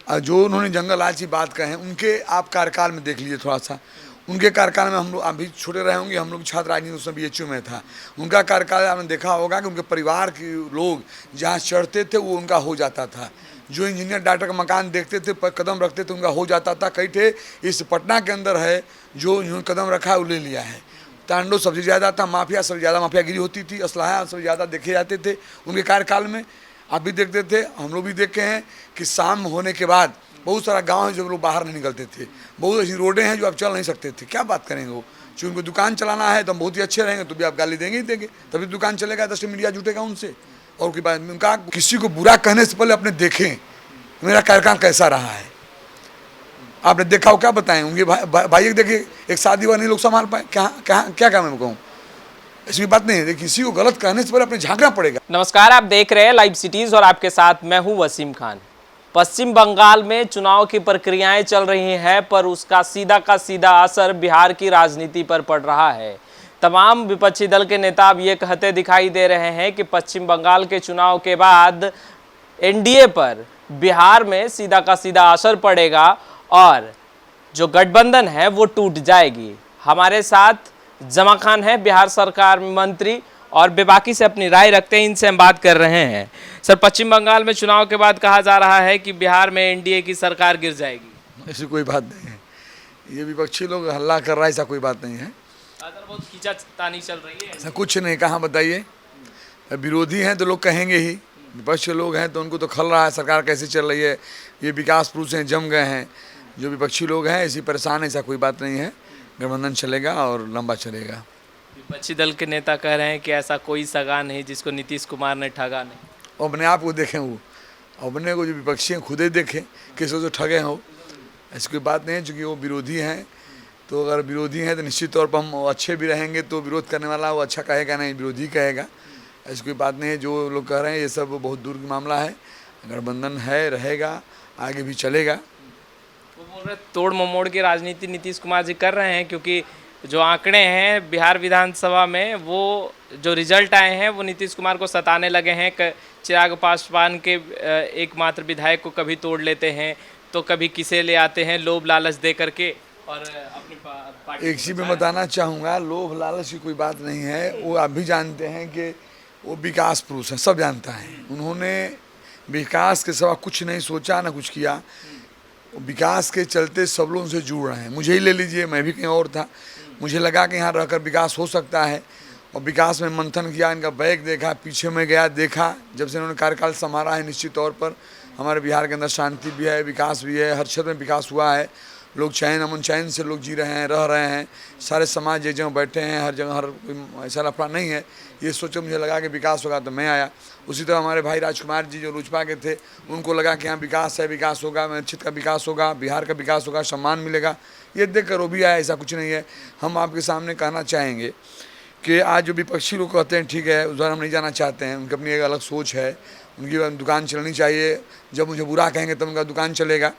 जो उन्होंने जंगल राज की बात कहे, उनके आप कार्यकाल में देख लीजिए थोड़ा सा। उनके कार्यकाल में हम लोग अभी छोटे रहे होंगे, हम लोग छात्र राजनीति उस समय BHU में था। उनका कार्यकाल आपने देखा होगा कि उनके परिवार के लोग जहाँ चढ़ते थे वो उनका हो जाता था। जो इंजीनियर डॉक्टर का मकान देखते थे, पर कदम रखते थे, उनका हो जाता था। कई थे इस पटना के अंदर है जो इन्होंने कदम रखा है वो ले लिया है। तांडव सबसे ज़्यादा था, माफिया सबसे ज़्यादा माफियागिरी होती थी, असलाहा सबसे ज़्यादा देखे जाते थे उनके कार्यकाल में। आप भी देखते थे, हम लोग भी देखे हैं कि शाम होने के बाद बहुत सारा गांव है जो लोग बाहर नहीं निकलते थे। बहुत ऐसी रोडें हैं जो आप चल नहीं सकते थे। क्या बात करेंगे वो, जो उनको दुकान चलाना है तो हम बहुत ही अच्छे रहेंगे तो भी आप गाली देंगे ही देंगे, तभी दुकान चलेगा, दस मीडिया जुटेगा उनसे। और की बात उनका किसी को बुरा कहने से पहले अपने देखें मेरा कार्यकाल कैसा रहा है। आपने देखा हो, क्या बताएं उनके भाई देखिए एक शादी वाला नहीं लोग संभाल पाए, क्या काम है कहूँ, ऐसी बात नहीं है। किसी को गलत कहने से पहले अपने झांकना पड़ेगा। नमस्कार, आप देख रहे हैं लाइव सिटीज और आपके साथ मैं हूं वसीम खान। पश्चिम बंगाल में चुनाव की प्रक्रियाएं चल रही हैं, पर उसका सीधा का सीधा असर बिहार की राजनीति पर पड़ रहा है। तमाम विपक्षी दल के नेता अब ये कहते दिखाई दे रहे हैं कि पश्चिम बंगाल के चुनाव के बाद एनडीए पर बिहार में सीधा का सीधा असर पड़ेगा और जो गठबंधन है वो टूट जाएगी। हमारे साथ जमा खान है, बिहार सरकार में मंत्री, और बेबाकी से अपनी राय रखते हैं, इनसे हम बात कर रहे हैं। सर, पश्चिम बंगाल में चुनाव के बाद कहा जा रहा है कि बिहार में एनडीए की सरकार गिर जाएगी। ऐसी कोई बात नहीं है, ये विपक्षी लोग हल्ला कर रहा है, ऐसा कोई बात नहीं है। बहुत खींचातानी चल रही है, ऐसा कुछ नहीं। कहाँ बताइए, विरोधी हैं तो लोग कहेंगे ही, विपक्ष के लोग हैं तो उनको तो खल रहा है सरकार कैसे चल रही है, ये विकास पुरुष हैं जम गए हैं। जो विपक्षी लोग हैं ऐसी परेशान है, ऐसा कोई बात नहीं है। गठबंधन चलेगा और लंबा चलेगा। विपक्षी दल के नेता कह रहे हैं कि ऐसा कोई सगा नहीं जिसको नीतीश कुमार ने ठगा नहीं। और अपने आप को देखें, वो अपने को जो विपक्षी हैं खुद ही देखें किसी जो ठगे हो, ऐसी कोई बात नहीं है। चूँकि वो विरोधी हैं, तो अगर विरोधी हैं तो निश्चित तौर पर हम अच्छे भी रहेंगे तो विरोध करने वाला वो अच्छा कहेगा नहीं, विरोधी कहेगा। ऐसी कोई बात नहीं है। जो लोग कह रहे हैं ये सब बहुत दूर का मामला है। गठबंधन है, रहेगा, आगे भी चलेगा। वो बोल रहे तोड़ ममोड़ की राजनीति नीतीश कुमार जी कर रहे हैं, क्योंकि जो आंकड़े हैं बिहार विधानसभा में, वो जो रिजल्ट आए हैं वो नीतीश कुमार को सताने लगे हैं। चिराग पासवान के एकमात्र विधायक को कभी तोड़ लेते हैं तो कभी किसे ले आते हैं लोभ लालच दे करके, और अपनी पार्टी एक चीज़ मैं बताना चाहूँगा, लोभ लालच की कोई बात नहीं है। वो आप भी जानते हैं कि वो विकास पुरुष हैं, सब जानता है। उन्होंने विकास के सिवा कुछ नहीं सोचा, ना कुछ किया। विकास के चलते सब लोग उनसे जुड़ रहे हैं। मुझे ही ले लीजिए, मैं भी कहीं और था, मुझे लगा कि यहाँ रहकर विकास हो सकता है, और विकास में मंथन किया, इनका बैग देखा, पीछे में गया, देखा। जब से इन्होंने कार्यकाल संभाला है, निश्चित तौर पर हमारे बिहार के अंदर शांति भी है, विकास भी है, हर क्षेत्र में विकास हुआ है। लोग चैन अमन चैन से लोग जी रहे हैं, रह रहे हैं। सारे समाज एक जगह बैठे हैं, हर जगह हर ऐसा लफड़ा नहीं है। ये सोचो मुझे लगा कि विकास होगा तो मैं आया। उसी तरह हमारे भाई राजकुमार जी जो लोजपा के थे, उनको लगा कि यहाँ विकास है, विकास होगा, मैनचित का विकास होगा, बिहार का विकास होगा, सम्मान मिलेगा। ये देख कर वो भी आया, ऐसा कुछ नहीं है। हम आपके सामने कहना चाहेंगे कि आज जो विपक्षी लोग कहते हैं ठीक है, उधर हम नहीं जाना चाहते हैं, उनकी अपनी एक अलग सोच है, उनकी दुकान चलनी चाहिए। जब मुझे बुरा कहेंगे तब उनका दुकान चलेगा,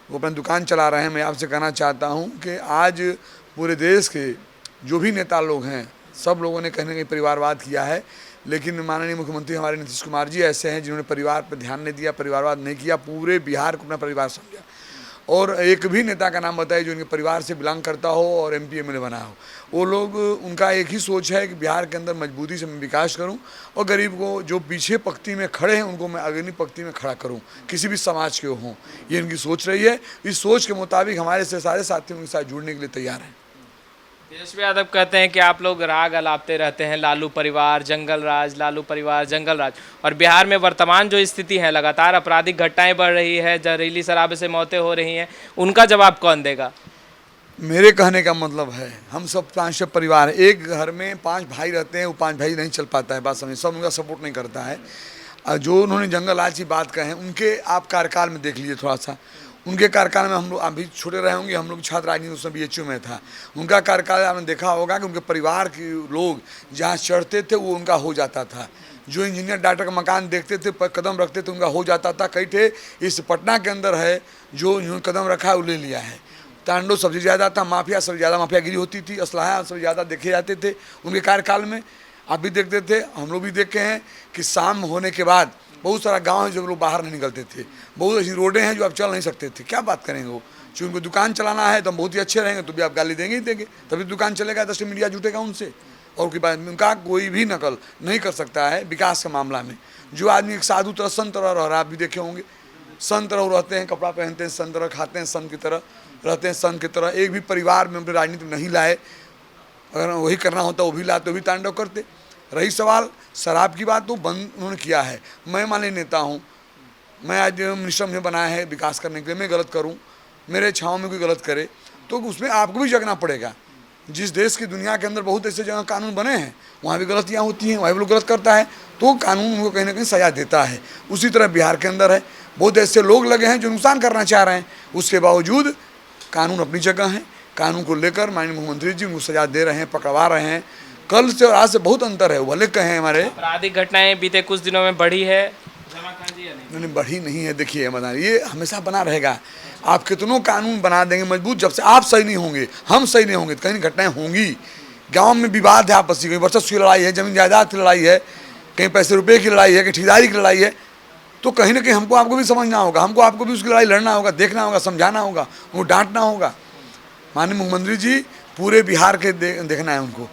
वो अपनी दुकान चला रहे हैं। मैं आपसे कहना चाहता हूँ कि आज पूरे देश के जो भी नेता लोग हैं, सब लोगों ने कहीं ना कहीं परिवारवाद किया है, लेकिन माननीय मुख्यमंत्री हमारे नीतीश कुमार जी ऐसे हैं जिन्होंने परिवार पर ध्यान नहीं दिया, परिवारवाद नहीं किया, पूरे बिहार को अपना परिवार समझा। और एक भी नेता का नाम बताइए जो उनके परिवार से बिलोंग करता हो और MP MLA बना हो। वो लोग, उनका एक ही सोच है कि बिहार के अंदर मजबूती से मैं विकास करूं और गरीब को जो पीछे पंक्ति में खड़े हैं उनको मैं अग्रणी पंक्ति में खड़ा करूं, किसी भी समाज के हों। ये इनकी सोच रही है। इस सोच के मुताबिक हमारे से सारे साथी उनके साथ जुड़ने के लिए तैयार हैं। तेजस्वी यादव कहते हैं कि आप लोग राग अलापते रहते हैं, लालू परिवार जंगल राज, लालू परिवार जंगल राज। और बिहार में वर्तमान जो स्थिति है, लगातार आपराधिक घटनाएं बढ़ रही है, जहरीली शराब से मौतें हो रही हैं, उनका जवाब कौन देगा? मेरे कहने का मतलब है, हम सब 5 परिवार हैं, एक घर में 5 भाई रहते हैं, वो 5 भाई नहीं चल पाता है, बात समझ, सब उनका सपोर्ट नहीं करता है। जो उन्होंने जंगल राज की बात कहे, उनके आप कार्यकाल में देख लीजिए थोड़ा सा। उनके कार्यकाल में हम लोग अभी छोटे रहे होंगे, हम लोग छात्र राजनीति उस समय BHU में था। उनका कार्यकाल आपने देखा होगा कि उनके परिवार के लोग जहाँ चढ़ते थे वो उनका हो जाता था। जो इंजीनियर डॉक्टर का मकान देखते थे, पर कदम रखते थे, उनका हो जाता था। कई थे इस पटना के अंदर है जो इन्होंने कदम रखा है वो ले लिया है। तांडव सबसे ज़्यादा था, माफिया सबसे ज़्यादा माफियागिरी होती थी, असलाहा सबसे ज़्यादा देखे जाते थे उनके कार्यकाल में। आप भी देखते थे, हम लोग भी देखे हैं कि शाम होने के बाद बहुत सारा गांव है जो लोग बाहर नहीं निकलते थे, बहुत ऐसी रोडें हैं जो आप चल नहीं सकते थे, क्या बात करेंगे वो। जो उनको दुकान चलाना है तो हम बहुत ही अच्छे रहेंगे तो भी आप गाली देंगे ही देंगे, तभी दुकान चलेगा, 10 मीडिया जुटेगा उनसे। और की बात उनका कोई भी नकल नहीं कर सकता है विकास के मामला में। जो आदमी एक साधु तरह संत तरह रह रहा, आप भी देखे होंगे, संत तरह रहते हैं, कपड़ा पहनते हैं संत तरह, खाते हैं संत की तरह, रहते हैं संत की तरह, एक भी परिवार में अपनी राजनीति नहीं लाए। अगर वही करना होता वो भी लाते, वो भी तांडव करते। रही सवाल शराब की बात, तो बंद उन्होंने किया है। मैं माने नेता हूँ, मैं आज मिनिस्टर मुझे बनाया है विकास करने के लिए, मैं गलत करूँ, मेरे छाँव में कोई गलत करे तो उसमें आपको भी जगना पड़ेगा। जिस देश की दुनिया के अंदर बहुत ऐसे जगह कानून बने हैं, वहाँ भी गलतियाँ होती हैं, वहाँ भी लोग गलत करता है तो कानून उनको कहीं ना कहीं सजा देता है। उसी तरह बिहार के अंदर है, बहुत ऐसे लोग लगे हैं जो नुकसान करना चाह रहे हैं, उसके बावजूद कानून अपनी जगह है। कानून को लेकर माननीय मुख्यमंत्री जी उनको सजा दे रहे हैं, पकड़वा रहे हैं। कल से और आज से बहुत अंतर है। भले कहें हमारे आपराधिक घटनाएं बीते कुछ दिनों में बढ़ी है जमा खान जी या नहीं? बढ़ी नहीं है। देखिए मदान, ये हमेशा बना रहेगा। आप कितनों कानून बना देंगे मजबूत, जब से आप सही नहीं होंगे, हम सही नहीं होंगे तो कहीं घटनाएं होंगी। गांव में विवाद है आपसी, कहीं वर्चस्व की लड़ाई है, जमीन जायदाद की लड़ाई है, कहीं पैसे रुपए की लड़ाई है, कहीं ठेकेदारी की लड़ाई है, तो कहीं ना कहीं हमको आपको भी समझना होगा, हमको आपको भी उसकी लड़ाई लड़ना होगा, देखना होगा, समझाना होगा, उनको डांटना होगा। माननीय मुख्यमंत्री जी पूरे बिहार के देखना है उनको।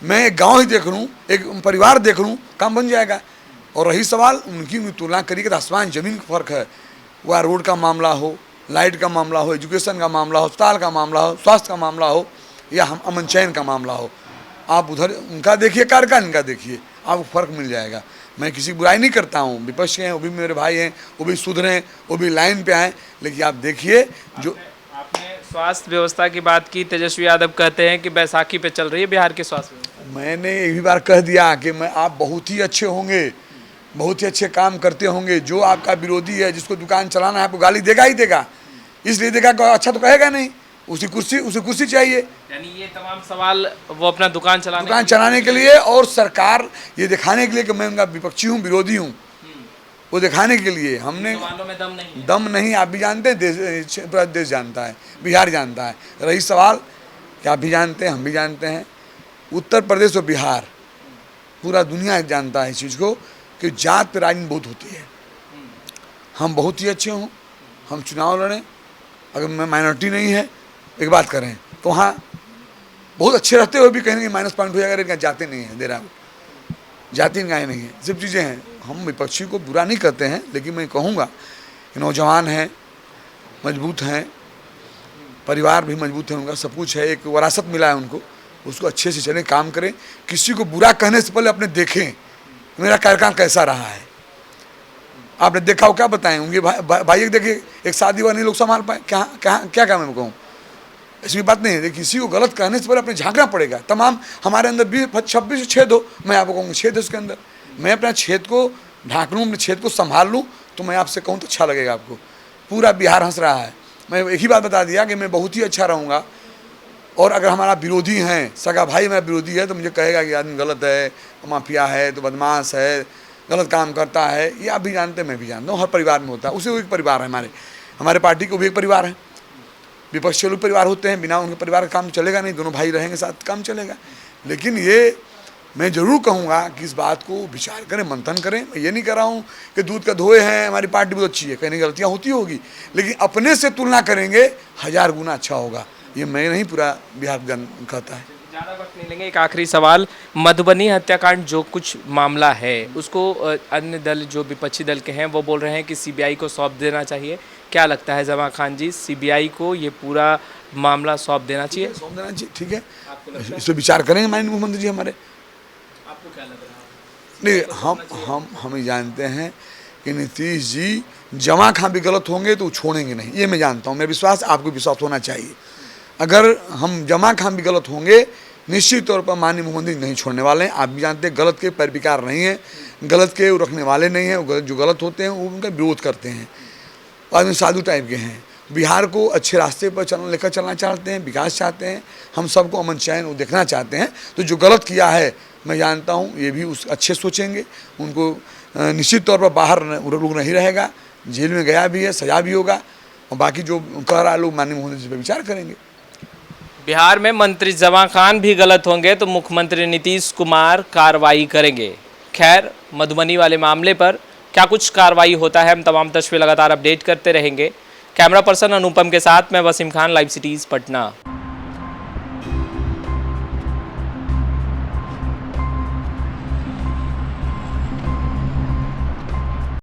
मैं एक गाँव ही देख लूँ, एक परिवार देख लूँ, काम बन जाएगा। और रही सवाल उनकी तुलना करिए तो आसमान जमीन का फ़र्क है। वह रोड का मामला हो, लाइट का मामला हो, एजुकेशन का मामला हो, अस्पताल का मामला हो, स्वास्थ्य का मामला हो, या हम अमन चैन का मामला हो, आप उधर उनका देखिए, कार्य का इनका देखिए, आपको फ़र्क मिल जाएगा। मैं किसी की बुराई नहीं करता हूँ, विपक्ष के हैं वो भी मेरे भाई हैं, वो भी सुधरें, वो भी लाइन पे आएँ, लेकिन आप देखिए जो आपने स्वास्थ्य व्यवस्था की बात की, तेजस्वी यादव कहते हैं कि बैसाखी पे चल रही है बिहार की स्वास्थ्य व्यवस्था। मैंने एक भी बार कह दिया कि मैं आप बहुत ही अच्छे होंगे, बहुत ही अच्छे काम करते होंगे। जो आपका विरोधी है, जिसको दुकान चलाना है, आपको गाली देगा ही देगा, इसलिए देगा अच्छा तो कहेगा नहीं, उसी कुर्सी चाहिए। यानी ये तमाम सवाल वो अपना दुकान चलाने के लिए और सरकार ये दिखाने के लिए कि मैं उनका विपक्षी हूँ, विरोधी हूँ, वो दिखाने के लिए। हमने में दम नहीं, आप भी जानते हैं, पूरा देश जानता है, बिहार जानता है। रही सवाल कि आप भी जानते हैं, हम भी जानते हैं, उत्तर प्रदेश और बिहार पूरा दुनिया जानता है इस चीज़ को कि जात पर राजनीति बहुत होती है। हम बहुत ही अच्छे हों, हम चुनाव लड़ें, अगर मैं माइनॉरिटी नहीं है एक बात करें तो वहाँ बहुत अच्छे रहते हुए भी कहीं ना कहीं माइनस पॉइंट हो जाएगा। लेकिन जाते नहीं हैं, दे रहा हूँ, जाति गाय नहीं है, सब चीज़ें हैं। हम विपक्षी को बुरा नहीं करते हैं, लेकिन मैं कहूँगा कि नौजवान हैं, मजबूत हैं, परिवार भी मजबूत है, उनका सब कुछ है, एक विरासत मिला है उनको, उसको अच्छे से चलें, काम करें। किसी को बुरा कहने से पहले अपने देखें मेरा कार्यकाल कैसा रहा है। आपने देखा हो, क्या बताएं होंगे भाई देखिए, एक शादी वाले लोग संभाल पाए, क्या मैं कहूँ, ऐसी बात नहीं है। किसी को गलत कहने से पहले अपने झांकना पड़ेगा। तमाम हमारे अंदर 20-26 छेद हो, मैं आपको कहूँगा छेद है उसके अंदर, मैं अपना छेद को ढांक लूँ, अपने छेद को संभाल लूँ, तो मैं आपसे कहूँ तो अच्छा लगेगा आपको। पूरा बिहार हंस रहा है। मैं एक ही बात बता दिया कि मैं बहुत ही अच्छा रहूँगा। और अगर हमारा विरोधी हैं, सगा भाई मेरा विरोधी है, तो मुझे कहेगा कि आदमी गलत है, माफिया है, तो बदमाश है, गलत काम करता है, ये आप भी जानते हैं, मैं भी जानता हूँ। हर परिवार में होता है, उसे एक परिवार है। हमारे पार्टी को भी एक परिवार है, विपक्ष के लोग परिवार होते हैं, बिना उनके परिवार का काम चलेगा नहीं। दोनों भाई रहेंगे साथ, काम चलेगा। लेकिन ये मैं ज़रूर कहूँगा कि इस बात को विचार करें, मंथन करें। मैं ये नहीं कह रहा हूँ कि दूध का धोए हैं, हमारी पार्टी बहुत अच्छी है, कहीं गलतियाँ होती होगी, लेकिन अपने से तुलना करेंगे 1000 गुना अच्छा होगा। ये मैं नहीं, पूरा बिहार जन कहता है। ज़्यादा वक्त नहीं लेंगे, एक आखिरी सवाल। मधुबनी हत्याकांड जो कुछ मामला है, उसको अन्य दल जो विपक्षी दल के हैं वो बोल रहे हैं कि सीबीआई को सौंप देना चाहिए। क्या लगता है जमा खान जी, सीबीआई को ये पूरा मामला सौंप देना चाहिए? सौंप देना चाहिए, ठीक है, इस पर विचार करेंगे माननीय मुख्यमंत्री जी हमारे। आपको क्या लग रहा है? नहीं, हम जानते हैं कि नीतीश जी जमा खां भी गलत होंगे तो छोड़ेंगे नहीं, ये मैं जानता हूँ। मेरा विश्वास, आपको विश्वास होना चाहिए। अगर हम जमा खां भी गलत होंगे, निश्चित तौर पर माननीय मुख्यमंत्री नहीं छोड़ने वाले हैं। आप भी जानते हैं, गलत के पैरविकार नहीं है, गलत के वो रखने वाले नहीं हैं। जो गलत होते हैं वो उनका विरोध करते हैं, आदमी साधु टाइप के हैं। बिहार को अच्छे रास्ते पर लेकर चलना चाहते हैं, विकास चाहते हैं, हम सबको अमन चैन वो देखना चाहते हैं। तो जो गलत किया है, मैं जानता हूँ ये भी उस अच्छे सोचेंगे, उनको निश्चित तौर पर बाहर लोग नहीं रहेगा, जेल में गया भी है, सजा भी होगा। और बाकी जो कह रहा है लोग, माननीय मुख्यमंत्री जी पर विचार करेंगे। बिहार में मंत्री जमा खान भी गलत होंगे तो मुख्यमंत्री नीतीश कुमार कार्रवाई करेंगे। खैर, मधुबनी वाले मामले पर क्या कुछ कार्रवाई होता है, हम तमाम तस्वीरें लगातार अपडेट करते रहेंगे। कैमरा पर्सन अनुपम के साथ मैं वसीम खान, लाइव सिटीज़ पटना।